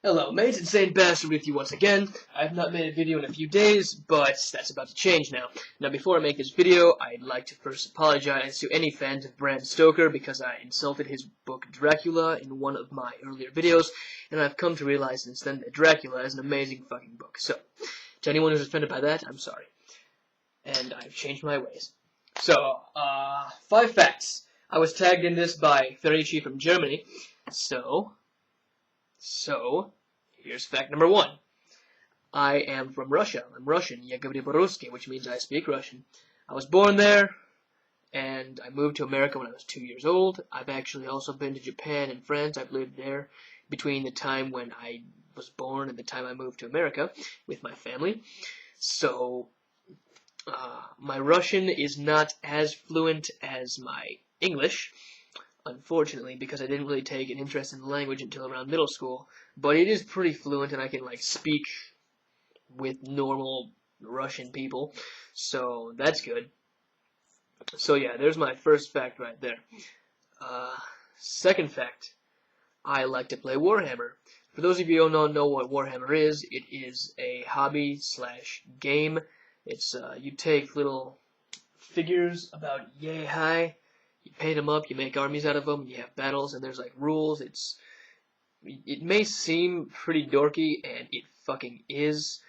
Hello mates, Insane Bastard with you once again. I have not made a video in a few days, but that's about to change now. Now before I make this video, I'd like to first apologize to any fans of Bram Stoker because I insulted his book Dracula in one of my earlier videos, and I've come to realize since then that Dracula is an amazing fucking book. So, to anyone who's offended by that, I'm sorry. And I've changed my ways. So, 5 facts. I was tagged in this by Ferici from Germany, So, here's fact number 1. I am from Russia. I'm Russian, я говорю по-русски, which means I speak Russian. I was born there, and I moved to America when I was 2 years old. I've actually also been to Japan and France. I've lived there between the time when I was born and the time I moved to America with my family. So, my Russian is not as fluent as my English, unfortunately, because I didn't really take an interest in the language until around middle school. But it is pretty fluent, and I can, speak with normal Russian people. So, that's good. So, yeah, there's my first fact right there. Second fact, I like to play Warhammer. For those of you who don't know what Warhammer is, it is a hobby/game. It's, you take little figures about yay high, you paint them up, you make armies out of them, you have battles, and there's, rules. It may seem pretty dorky, and it fucking is.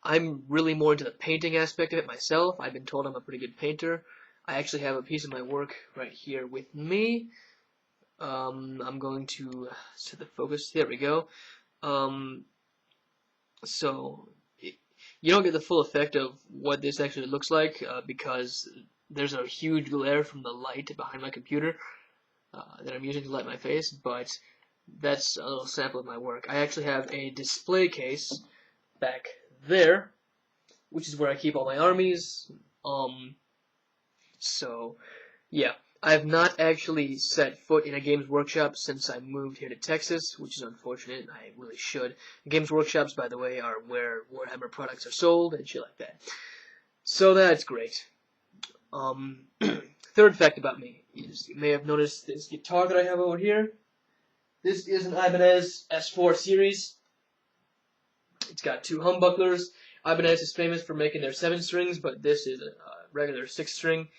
I'm really more into the painting aspect of it myself. I've been told I'm a pretty good painter. I actually have a piece of my work right here with me. I'm going to set the focus. There we go. You don't get the full effect of what this actually looks like because there's a huge glare from the light behind my computer that I'm using to light my face, but that's a little sample of my work. I actually have a display case back there, which is where I keep all my armies. So, yeah. I have not actually set foot in a Games Workshop since I moved here to Texas, which is unfortunate. I really should. Games Workshops, by the way, are where Warhammer products are sold and shit like that. So that's great. Third fact about me is you may have noticed this guitar that I have over here. This is an Ibanez S4 series. It's got 2 humbucklers. Ibanez is famous for making their 7 strings, but this is a regular 6 string.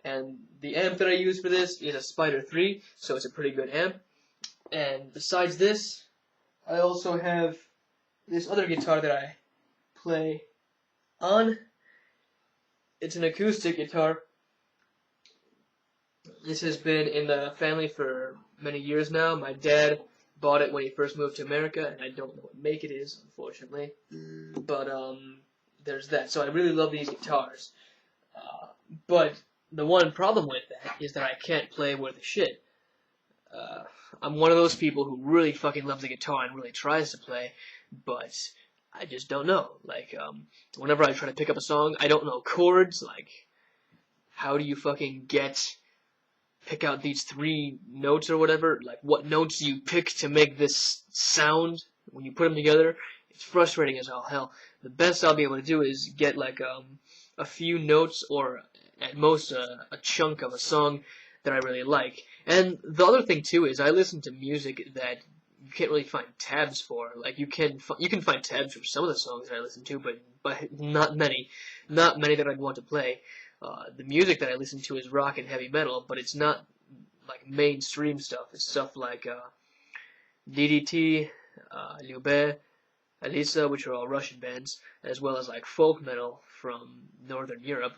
And the amp that I use for this is a Spider 3, so it's a pretty good amp. And besides this, I also have this other guitar that I play on. It's an acoustic guitar. This has been in the family for many years now. My dad bought it when he first moved to America, and I don't know what make it is, unfortunately. But, there's that. So I really love these guitars. But the one problem with that is that I can't play worth a shit. I'm one of those people who really fucking loves the guitar and really tries to play, but I just don't know. Whenever I try to pick up a song, I don't know chords. How do you fucking pick out these 3 notes or whatever? What notes do you pick to make this sound when you put them together? It's frustrating as all hell. The best I'll be able to do is get, a few notes or at most a chunk of a song that I really like. And the other thing too is I listen to music that you can't really find tabs for. You can find tabs for some of the songs that I listen to, but not many that I'd want to play. The music that I listen to is rock and heavy metal, but it's not mainstream stuff. It's stuff like DDT, Lyube, Alisa, which are all Russian bands, as well as folk metal from Northern Europe,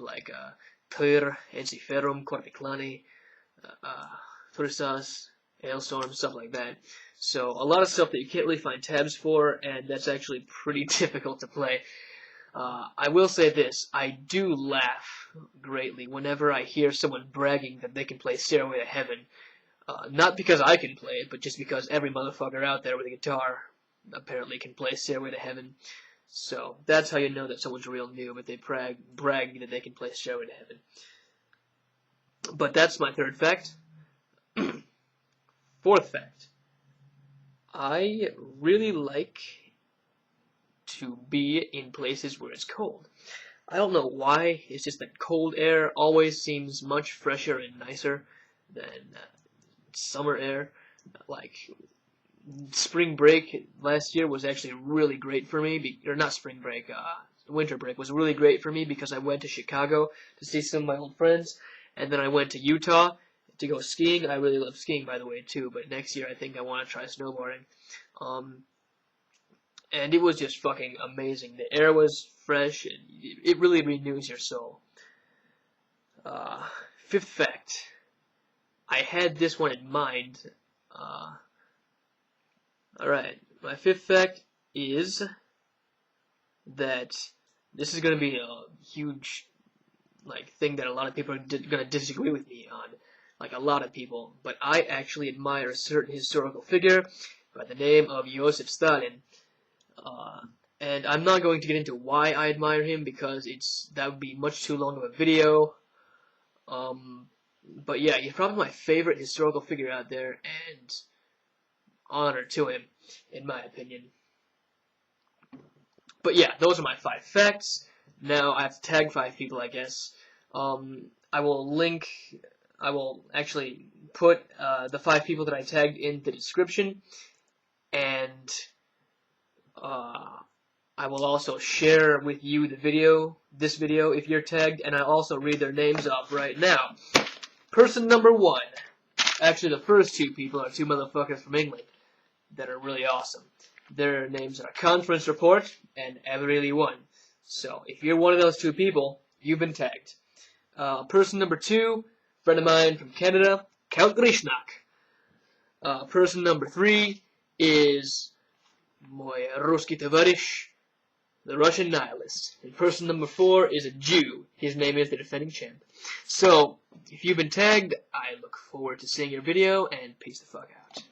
Tyr, Enciferum, Corpiclani, Thursas, Hailstorm, stuff like that. So a lot of stuff that you can't really find tabs for, and that's actually pretty difficult to play. I will say this, I do laugh greatly whenever I hear someone bragging that they can play Stairway to Heaven. Not because I can play it, but just because every motherfucker out there with a guitar apparently can play Stairway to Heaven. So that's how you know that someone's real noob, if they brag that they can play Stairway to Heaven. But that's my third fact. Fourth fact. I really like to be in places where it's cold. I don't know why, it's just that cold air always seems much fresher and nicer than summer air. spring break last year was actually really great for me, or not spring break, winter break was really great for me because I went to Chicago to see some of my old friends, and then I went to Utah to go skiing. I really love skiing, by the way, too, but next year I think I want to try snowboarding. And it was just fucking amazing. The air was fresh, and it really renews your soul. Fifth fact. I had this one in mind. Alright, my fifth fact is that this is going to be a huge thing that a lot of people are going to disagree with me on. Like a lot of people. But I actually admire a certain historical figure by the name of Joseph Stalin. And I'm not going to get into why I admire him because that would be much too long of a video. But yeah, he's probably my favorite historical figure out there, and honor to him, in my opinion. But yeah, those are my 5 facts. Now I have to tag 5 people, I guess. I will actually put the 5 people that I tagged in the description, and I will also share with you this video if you're tagged, and I'll also read their names off right now. Person number 1. Actually, the first 2 people are 2 motherfuckers from England that are really awesome. Their names are ConferenceReport and Everly1. So, if you're one of those 2 people, you've been tagged. Person number 2, friend of mine from Canada, CountGrishnakk. Person number 3 is my Ruski Tavarish, the Russian Nihilist. And person number 4 is a Jew. His name is TheDefendingChamp. So, if you've been tagged, I look forward to seeing your video, and peace the fuck out.